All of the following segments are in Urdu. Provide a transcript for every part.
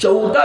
14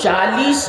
40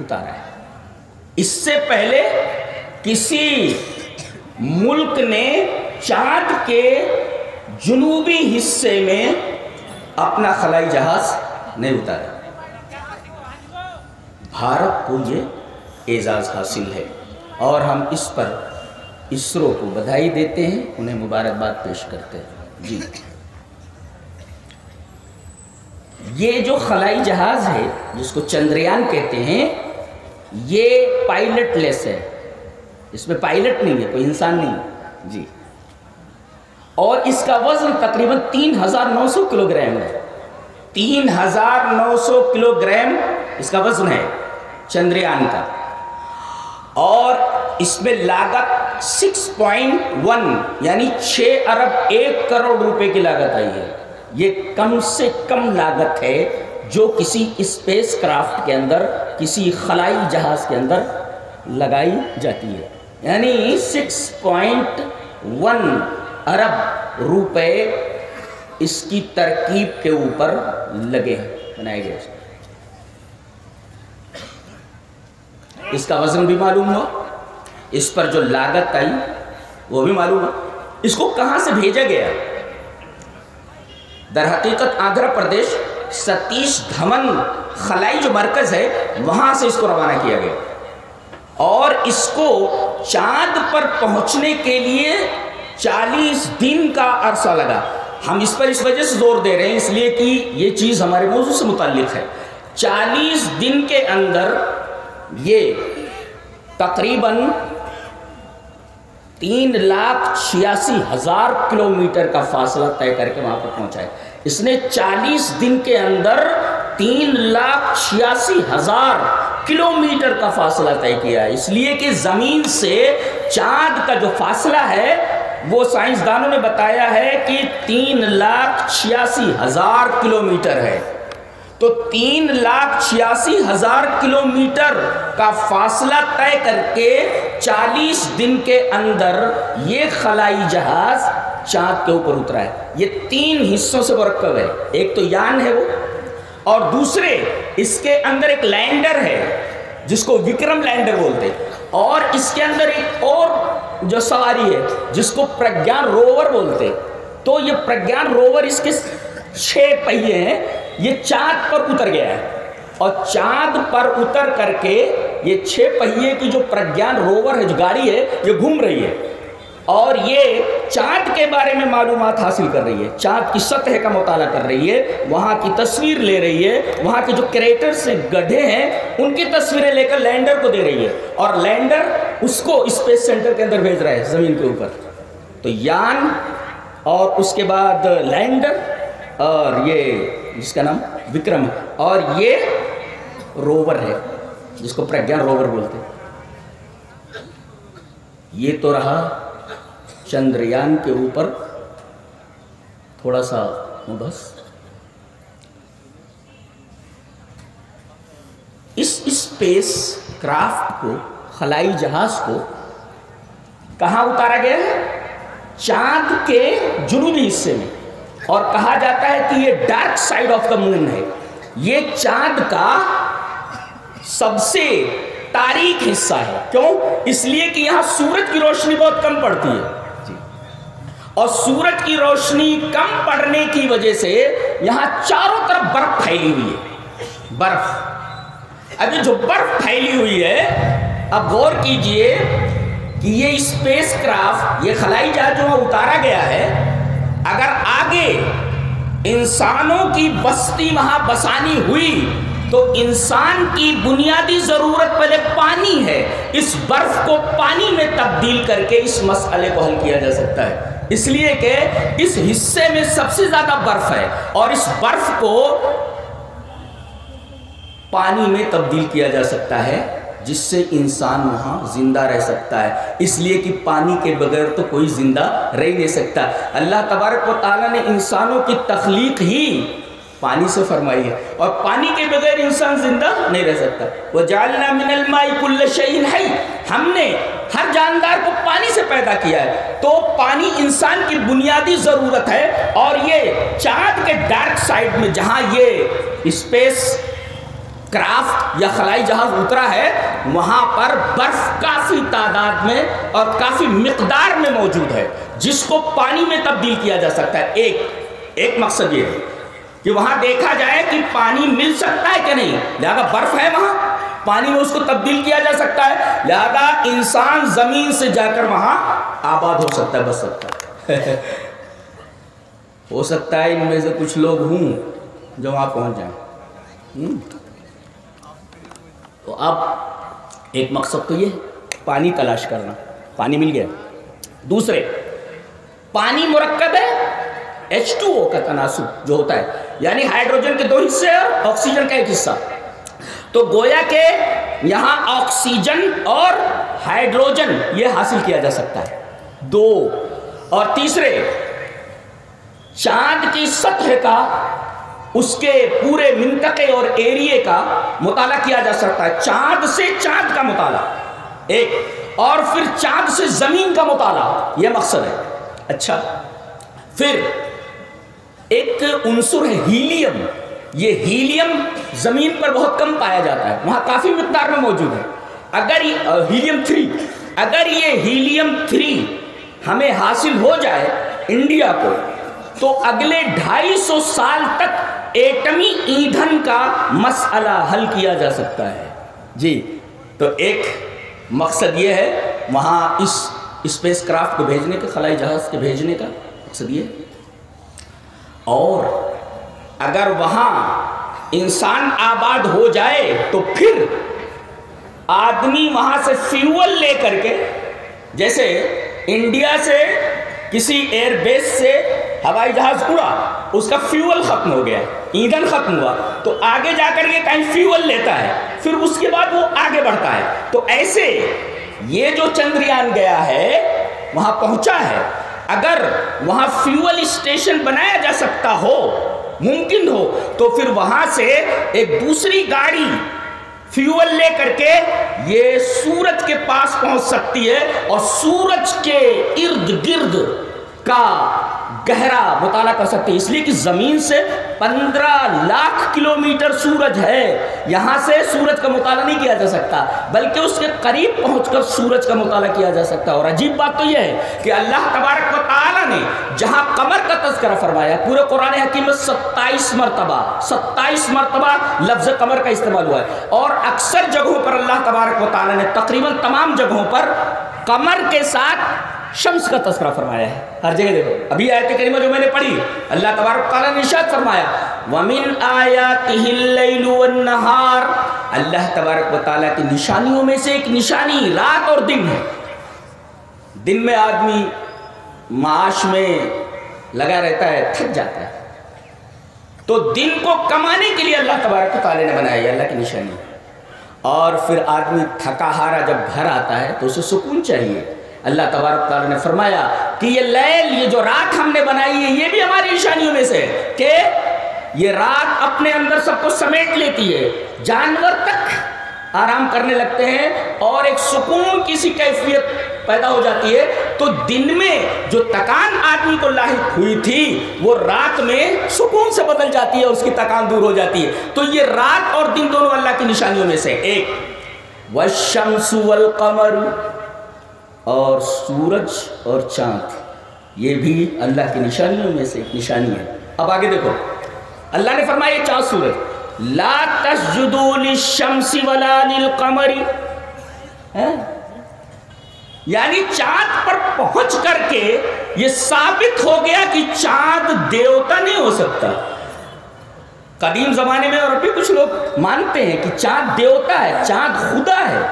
اتارا ہے. اس سے پہلے کسی ملک نے چاند کے جنوبی حصے میں اپنا خلائی جہاز نہیں اتارا. بھارت کو یہ اعزاز حاصل ہے اور ہم اس پر اسرو کو بدھائی دیتے ہیں، انہیں مبارکباد پیش کرتے ہیں. جی یہ جو خلائی جہاز ہے جس کو چندریان کہتے ہیں، یہ پائلٹ لیس ہے، اس میں پائلٹ نہیں ہے، کوئی انسان نہیں ہے. جی اور اس کا وزن تقریباً 3900 کلو گرام ہے. 3900 کلو گرام اس کا وزن ہے چندریان کا. اور اس میں لاگت 6.1 یعنی 6 ارب 1 کروڑ روپے کی لاگت آئی ہے. یہ کم سے کم لاگت ہے جو کسی اسپیس کرافٹ کے اندر، کسی خلائی جہاز کے اندر لگائی جاتی ہے. یعنی 6.1 ارب روپے اس کی ترکیب کے اوپر لگے ہیں، بنائے گئے. اس کا وزن بھی معلوم ہوا، اس پر جو لاگت آئی وہ بھی معلوم ہوا. اس کو کہاں سے بھیجا گیا؟ در حقیقت آندھرا پردیش ستیش دھون خلائی جو مرکز ہے وہاں سے اس کو روانہ کیا گیا. اور اس کو چاند پر پہنچنے کے لیے 40 دن کا عرصہ لگا. ہم اس پر اس وجہ سے زور دے رہے ہیں اس لیے کہ یہ چیز ہمارے موضوع سے متعلق ہے. 40 دن کے اندر یہ تقریباً 3,86,000 کلومیٹر کا فاصلہ طے کر کے وہاں پر پہنچا ہے. اس نے 40 دن کے اندر 3,86,000 کلومیٹر کا فاصلہ طے کیا ہے. اس لیے کہ زمین سے چاند کا جو فاصلہ ہے وہ سائنسدانوں نے بتایا ہے کہ 3,86,000 کلومیٹر ہے. تو 3,86,000 کلومیٹر کا فاصلہ طے کر کے 40 دن کے اندر یہ خلائی جہاز چاند کے اوپر اترا ہے. یہ 3 حصوں سے مرکب ہے. ایک تو یان ہے وہ، اور دوسرے اس کے اندر ایک لینڈر ہے جس کو وکرم لینڈر بولتے ہیں، اور اس کے اندر ایک اور جو سواری ہے جس کو پرگیان روور بولتے ہیں. تو یہ پرگیان روور اس کے 6 پہیے ہیں، یہ چاند پر اتر گیا ہے. اور چاند پر اتر کر کے یہ 6 پہیے کی جو پرگیان روور ہے، جو گاڑی ہے، یہ گھوم رہی ہے اور یہ چاند کے بارے میں معلومات حاصل کر رہی ہے. چاند کی سطح کا مطالعہ کر رہی ہے، وہاں کی تصویر لے رہی ہے، وہاں کے جو کریٹرز سے گڈھے ہیں ان کی تصویریں لے کر لینڈر کو دے رہی ہے، اور لینڈر اس کو اسپیس سینٹر کے اندر بھیج رہا ہے زمین کے اوپر. تو یان اور اس کے بعد لینڈر اور یہ جس کا نام وکرم ہے، اور یہ روور ہے جس کو پرگیان روور بولتے ہیں. یہ تو رہا چندریان کے اوپر تھوڑا سا مبحث. اس اسپیس کرافٹ کو، خلائی جہاز کو کہاں اتارا گیا ہے؟ چاند کے جنوبی حصے میں. اور کہا جاتا ہے کہ یہ ڈارک سائڈ آف دا مون ہے. یہ چاند کا سب سے تاریک حصہ ہے. کیوں؟ اس لیے کہ یہاں سورج کی روشنی بہت کم پڑتی ہے، اور سورج کی روشنی کم پڑنے کی وجہ سے یہاں چاروں طرف برف پھیلی ہوئی ہے. برف، ابھی جو برف پھیلی ہوئی ہے، اب غور کیجئے کہ یہ اسپیس کرافٹ، یہ خلائی جہاز جو اتارا گیا ہے، اگر آگے انسانوں کی بستی وہاں بسانی ہوئی تو انسان کی بنیادی ضرورت پہلے پانی ہے. اس برف کو پانی میں تبدیل کر کے اس مسئلے کو حل کیا جا سکتا ہے. اس لیے کہ اس حصے میں سب سے زیادہ برف ہے، اور اس برف کو پانی میں تبدیل کیا جا سکتا ہے جس سے انسان وہاں زندہ رہ سکتا ہے. اس لیے کہ پانی کے بغیر تو کوئی زندہ رہ نہیں سکتا. اللہ تبارک و تعالیٰ نے انسانوں کی تخلیق ہی پانی سے فرمائی ہے، اور پانی کے بغیر انسان زندہ نہیں رہ سکتا. وَجَعَلْنَا مِنَ الْمَاءِ كُلَّ شَيْءٍ حَيٍّ، ہم نے ہر جاندار کو پانی سے پیدا کیا ہے. تو پانی انسان کی بنیادی ضرورت ہے. اور یہ چاند کے ڈارک سائڈ میں جہاں یہ اسپیس کرافٹ یا خلائی جہاز اترا ہے وہاں پر برف کافی تعداد میں اور کافی مقدار میں موجود ہے جس کو پانی میں تبدیل کیا جا سکتا ہے. ایک مقصد یہ ہے کہ وہاں دیکھا جائے کہ پانی مل سکتا ہے کہ نہیں، لہذا برف ہے وہاں، پانی میں اس کو تبدیل کیا جا سکتا ہے، لہذا انسان زمین سے جا کر وہاں آباد ہو سکتا ہے، بس سکتا ہے. ہو سکتا ہے ان میں سے کچھ لوگ ہوں جو وہاں پہنچ جائیں. تو اب ایک مقصد تو یہ پانی تلاش کرنا، پانی مل گیا. دوسرے، پانی مرکب ہے H2O کا تناسب جو ہوتا ہے، یعنی ہائیڈروجن کے 2 حصے اور آکسیجن کا 1 حصہ. تو گویا کہ یہاں آکسیجن اور ہائیڈروجن یہ حاصل کیا جا سکتا ہے 2. اور تیسرے، چاند کی سطح کا، اس کے پورے منطقے اور ایریے کا مطالعہ کیا جا سکتا ہے، چاند سے چاند کا مطالعہ ایک، اور پھر چاند سے زمین کا مطالعہ، یہ مقصد ہے. اچھا، پھر ایک عنصر ہے ہیلیم. یہ ہیلیم زمین پر بہت کم پایا جاتا ہے، وہاں کافی مقدار میں موجود ہے. اگر ہیلیم 3 اگر یہ ہیلیم 3 ہمیں حاصل ہو جائے انڈیا کو، تو اگلے 250 سال تک ایٹمی ایندھن کا مسئلہ حل کیا جا سکتا ہے. جی، تو ایک مقصد یہ ہے وہاں اس اسپیس کرافٹ کو بھیجنے کا، خلائی جہاز کے بھیجنے کا مقصد یہ ہے. اور اگر وہاں انسان آباد ہو جائے تو پھر آدمی وہاں سے فیول لے کر کے، جیسے انڈیا سے کسی ایئر بیس سے ہوائی جہاز اڑا، اس کا فیول ختم ہو گیا، ایندھن ختم ہوا، تو آگے جا کر کے کہیں فیول لیتا ہے، پھر اس کے بعد وہ آگے بڑھتا ہے. تو ایسے یہ جو چندریان گیا ہے وہاں پہنچا ہے، اگر وہاں فیول اسٹیشن بنایا جا سکتا ہو، ممکن ہو، تو پھر وہاں سے ایک دوسری گاڑی فیول لے کر کے یہ سورج کے پاس پہنچ سکتی ہے اور سورج کے ارد گرد کا گہرا مطالعہ کر سکتے ہیں. اس لیے کہ زمین سے 15 لاکھ کلومیٹر سورج ہے، یہاں سے سورج کا مطالعہ نہیں کیا جا سکتا، بلکہ اس کے قریب پہنچ کر سورج کا مطالعہ کیا جا سکتا ہے. اور عجیب بات تو یہ ہے کہ اللہ تبارک و تعالیٰ نے جہاں قمر کا تذکرہ فرمایا، پورے قرآن حکیم میں 27 مرتبہ لفظ قمر کا استعمال ہوا ہے، اور اکثر جگہوں پر اللہ تبارک و تعالیٰ نے تقریباً تمام جگہوں پر قمر کے ساتھ شمس کا تذکرہ فرمایا ہے. ہر جگہ دیکھو، ابھی آیت کریمہ جو میں نے پڑھی، اللہ تبارک و تعالیٰ نے ارشاد فرمایا وَمِنْ آيَاتِهِ اللَّيْلُ وَالنَّهَارُ، اللہ تبارک و تعالیٰ کی نشانیوں میں سے ایک نشانی رات اور دن ہے. دن میں آدمی معاش میں لگا رہتا ہے، تھک جاتا ہے، تو دن کو کمانے کے لیے اللہ تبارک و تعالیٰ نے بنایا، یہ اللہ کی نشانی. اور پھر آدمی تھکا ہارا جب گھر آتا ہے تو اسے سکون چاہیے. اللہ تبارک تعالیٰ نے فرمایا کہ یہ لیل، یہ جو رات ہم نے بنائی ہے، یہ بھی ہماری نشانیوں میں سے ہے کہ یہ رات اپنے اندر سب کو سمیٹ لیتی ہے، جانور تک آرام کرنے لگتے ہیں اور ایک سکون کی سی کیفیت پیدا ہو جاتی ہے. تو دن میں جو تکان آدمی کو لاحق ہوئی تھی وہ رات میں سکون سے بدل جاتی ہے، اس کی تکان دور ہو جاتی ہے. تو یہ رات اور دن دونوں اللہ کی نشانیوں میں سے ایک. والشمس والقمر، اور سورج اور چاند یہ بھی اللہ کی نشانیوں میں سے ایک نشانی ہے. اب آگے دیکھو، اللہ نے فرمایا یہ چاند سورج لا تسجدوا للشمس ولا للقمر، یعنی چاند پر پہنچ کر کے یہ ثابت ہو گیا کہ چاند دیوتا نہیں ہو سکتا. قدیم زمانے میں اور ابھی کچھ لوگ مانتے ہیں کہ چاند دیوتا ہے، چاند خدا ہے،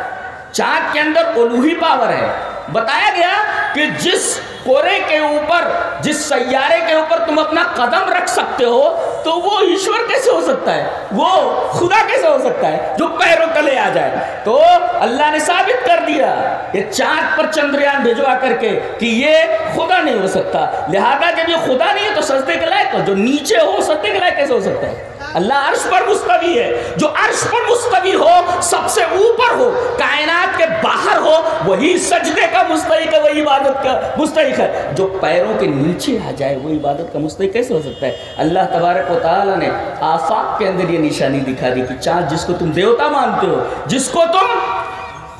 چاند کے اندر الوہی پاور ہے. بتایا گیا کہ جس کورے کے اوپر، جس سیارے کے اوپر تم اپنا قدم رکھ سکتے ہو، تو وہ ایشور کیسے ہو سکتا ہے، وہ خدا کیسے ہو سکتا ہے جو پیروں تلے آ جائے. تو اللہ نے ثابت کر دیا یہ چاند پر چندریان بھیجوا کر کے کہ یہ خدا نہیں ہو سکتا. لہذا جب یہ خدا نہیں ہے تو سجدے کے لائق، جو نیچے ہو سجدے کے لائق کیسے ہو سکتا ہے؟ اللہ عرش پر مستوی ہے. جو عرش پر مستوی ہو، سب سے اوپر ہو، کائنات کے باہر ہو، وہی سجدے کا مستحق ہے، وہی عبادت کا مستحق ہے. جو پیروں کے نیچے آ جائے وہ عبادت کا مستحق کیسے ہو سکتا ہے؟ اللہ تبارک و تعالیٰ نے آفاق کے اندر یہ نشانی دکھا دی کہ چاند جس کو تم دیوتا مانتے ہو، جس کو تم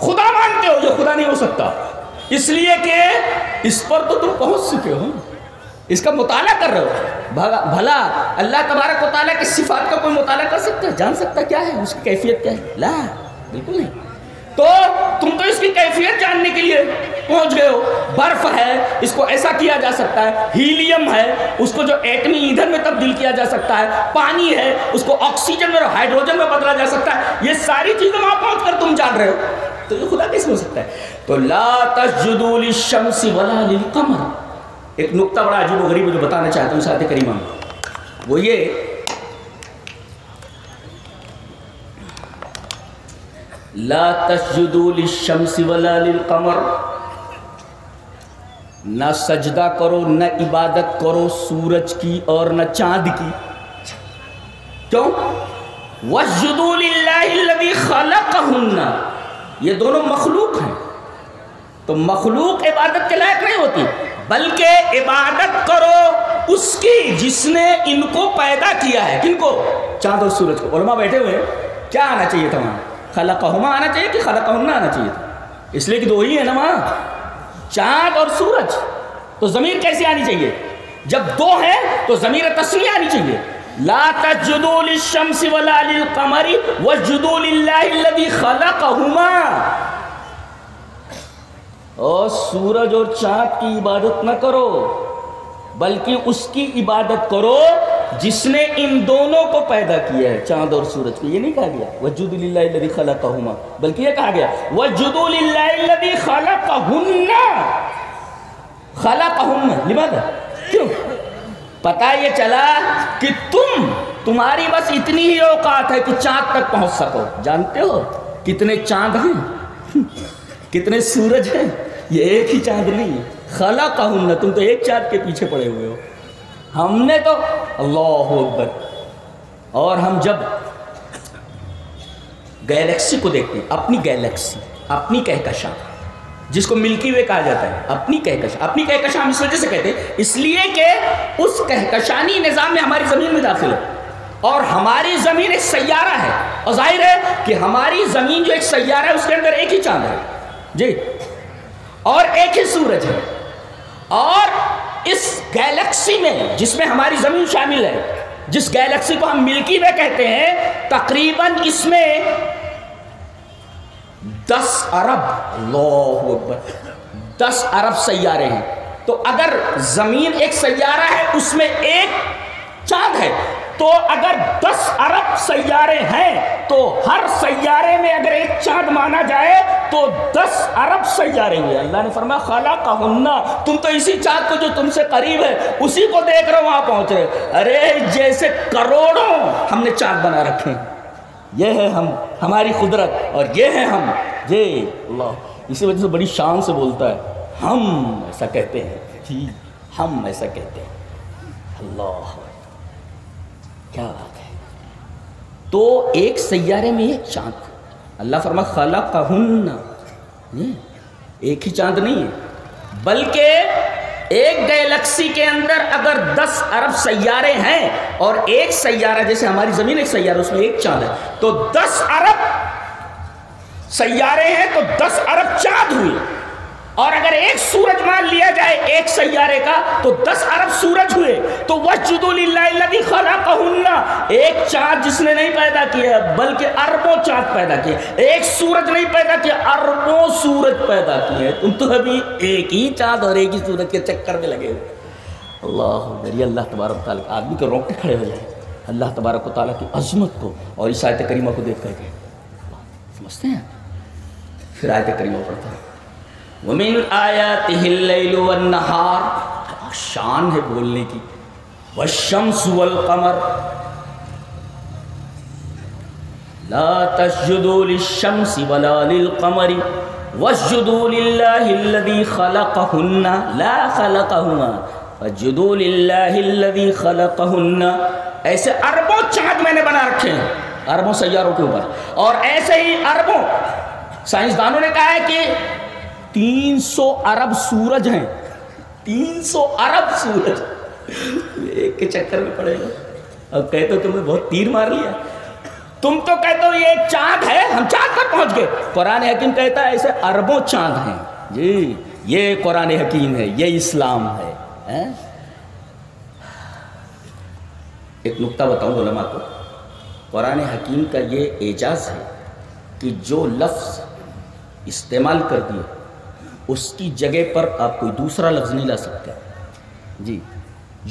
خدا مانتے ہو، یہ خدا نہیں ہو سکتا، اس لیے کہ اس پر تو تم پہنچ چکے ہو، اس کا مطالعہ کر رہے ہو. بھلا اللہ تبارک و تعالیٰ کی صفات کا کوئی مطالعہ کر سکتا ہے؟ جان سکتا ہے کیا ہے اس کی کیفیت کیا ہے؟ لا، بالکل نہیں. تو تم تو اس کی کیفیت جاننے کے لیے پہنچ گئے ہو. برف ہے، اس کو ایسا کیا جا سکتا ہے. ہیلیم ہے، اس کو جو ایٹمی ایندھن میں تبدیل کیا جا سکتا ہے. پانی ہے، اس کو آکسیجن میں اور ہائیڈروجن میں بدلا جا سکتا ہے. یہ ساری چیزیں وہاں پہنچ کر تم جان رہے ہو، تو یہ خدا کیسے ہو سکتا ہے؟ تو لا تسجدوا للشمس ولا للقمر. ایک نقطہ بڑا عجیب و غریب جو بتانا چاہتا ہوں اس آیت کریمہ میں، وہ یہ لا تسجدوا للشمس ولا للقمر، نہ سجدہ کرو، نہ عبادت کرو سورج کی اور نہ چاند کی. کیوں؟ واسجدوا للہ الذی خلقہن، یہ دونوں مخلوق ہیں، تو مخلوق عبادت کے لائق نہیں ہوتی، بلکہ عبادت کرو اس کی جس نے ان کو پیدا کیا ہے. کن کو؟ چاند اور سورج کو. علماء بیٹھے ہوئے ہیں، کیا آنا چاہیے تھا وہاں؟ خلقہما آنا چاہیے کہ خلقہن آنا چاہیے تھا؟ اس لیے کہ دو ہی ہے نا وہاں، چاند اور سورج. تو ضمیر کیسے آنی چاہیے؟ جب دو ہیں تو ضمیر تسنیہ آنی چاہیے. لا تسجدوا للشمس ولا للقمر واسجدوا للہ الذی خلقہما. اور سورج اور چاند کی عبادت نہ کرو، بلکہ اس کی عبادت کرو جس نے ان دونوں کو پیدا کیا ہے، چاند اور سورج کو. یہ نہیں کہا گیا واسجدوا للہ الذی خلقہما، بلکہ یہ کہا گیا واسجدوا للہ الذی خلقہن. خلقہن لماذا؟ کیوں؟ پتہ یہ چلا کہ تمہاری بس اتنی ہی اوقات ہے کہ چاند تک پہنچ سکو. جانتے ہو کتنے چاند ہیں، کتنے سورج ہیں؟ یہ ایک ہی چاند نہیں ہے. خلقہن، تم تو ایک چاند کے پیچھے پڑے ہوئے ہو. ہم نے تو اللہ اکبر. اور ہم جب گیلیکسی کو دیکھتے ہیں، اپنی گیلیکسی، اپنی کہکشاں، جس کو ملکی وے کہا جاتا ہے، اپنی کہکشاں. اپنی کہکشاں ہم اس وجہ سے کہتے ہیں اس لیے کہ اس کہکشانی نظام میں ہماری زمین میں داخل ہے، اور ہماری زمین ایک سیارہ ہے، اور ظاہر ہے کہ ہماری زمین جو ایک سیارہ ہے اس کے اندر ایک ہی چاند ہے جی، اور ایک ہی سورج ہے. اور اس گیلیکسی میں جس میں ہماری زمین شامل ہے، جس گیلیکسی کو ہم ملکی وے کہتے ہیں، تقریباً اس میں 10 ارب، اللہ اکبر، 10 ارب سیارے ہیں. تو اگر زمین ایک سیارہ ہے، اس میں ایک چاند ہے، تو اگر 10 ارب سیارے ہیں تو ہر سیارے میں اگر ایک چاند مانا جائے تو 10 ارب سیارے ہیں. اللہ نے فرمایا خلقہن، تم تو اسی چاند کو جو تم سے قریب ہے اسی کو دیکھ رہے ہو، وہاں پہنچ رہے. ارے جیسے کروڑوں ہم نے چاند بنا رکھے ہیں. یہ ہے ہماری قدرت، اور یہ ہے ہم. جی اللہ اسی وجہ سے بڑی شان سے بولتا ہے، ہم ایسا کہتے ہیں جی، ہم ایسا کہتے ہیں. اللہ کیا بات ہے. تو ایک سیارے میں ایک چاند. اللہ فرما خلقہن، ایک ہی چاند نہیں ہے، بلکہ ایک گیلیکسی کے اندر اگر 10 ارب سیارے ہیں اور ایک سیارہ جیسے ہماری زمین ایک سیارہ اس میں ایک چاند ہے، تو 10 ارب سیارے ہیں تو 10 ارب چاند ہوئے. اور اگر ایک سورج مان لیا جائے ایک سیارے کا تو 10 ارب سورج ہوئے. تو واسجدوا للہ الذی خلقہن، ایک چاند جس نے نہیں پیدا کیا بلکہ اربوں چاند پیدا کیے. ایک سورج نہیں پیدا کیا، اربوں سورج پیدا کیے. تم تو ابھی ایک ہی چاند اور ایک ہی سورج کے چکر میں لگے ہوئے. اللہ یہ اللہ تبارک و تعالیٰ آدمی کے روکے کھڑے ہو جائے اللہ تبارک و تعالیٰ کی عظمت کو اور اس آیت کریمہ کو دیکھ کر کے. سمجھتے ہیں؟ پھر آیت کریمہ پڑھتا ہے وَمِنْ آيَاتِهِ اللَّيْلُ وَالنَّهَارُ. شان ہے بولنے کی. وَالشَّمْسُ وَالْقَمَرُ لَا تَسْجُدُوا لِلشَّمْسِ وَلَا لِلْقَمَرِ وَاسْجُدُوا لِلَّهِ الَّذِي خَلَقَهُنَّ لَا خَلَقَهُمَا. فَجُدُوا لِلَّهِ الَّذِي خَلَقَهُنَّ، ایسے اربوں چاند میں نے بنا رکھے ہیں اربوں سیاروں کے اوپر، اور ایسے ہی اربوں، سائنسدانوں نے کہا ہے کہ 300 ارب سورج ہیں، 300 ارب سورج ایک کے چکر میں پڑے گا. اب کہتے ہو تم نے بہت تیر مار لیا، تم تو کہتے ہو یہ ایک چاند ہے، ہم چاند تک پہنچ گئے. قرآن حکیم کہتا ہے ایسے اربوں چاند ہیں. جی یہ قرآن حکیم ہے، یہ اسلام ہے. ایک نکتہ بتاؤں علماء کو، قرآن حکیم کا یہ اعجاز ہے کہ جو لفظ استعمال کر دیے اس کی جگہ پر آپ کوئی دوسرا لفظ نہیں لا سکتے. جی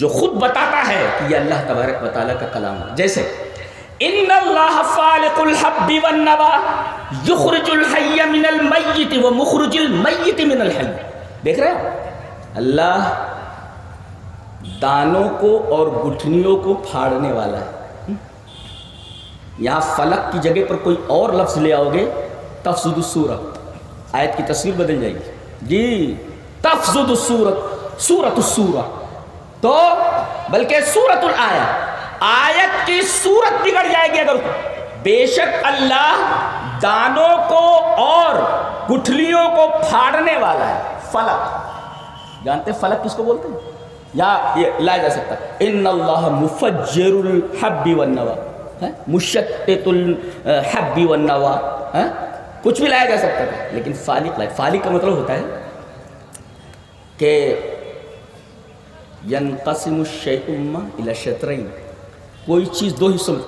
جو خود بتاتا ہے کہ یہ اللہ تبارک و تعالیٰ کا کلام ہے. جیسے ان اللہ فالق الحب والنوى یخرج الحی من المیت ومخرج المیت من الحی. دیکھ رہے ہیں اللہ دانوں کو اور گٹھنیوں کو پھاڑنے والا ہے. یہاں فلق کی جگہ پر کوئی اور لفظ لے آؤ گے تفسد السورہ، آیت کی تصویر بدل جائے گی. جی تفسد السورۃ، سورۃ السورہ، تو بلکہ سورۃ الآیہ، آیت کی صورت بگڑ جائے گی اگر. بے شک اللہ دانوں کو اور گٹھلیوں کو پھاڑنے والا ہے. فلق جانتے فلق کس کو بولتے ہیں؟ یا یہ لایا جا سکتا ہے ان اللہ مفجر الحب والنوى، مشتت الحب والنوى، کچھ بھی لایا جا سکتا ہے. لیکن فالق لائے. فالق کا مطلب ہوتا ہے کہ ینقسم الشیء الی شطرین، کوئی چیز دو حصوں میں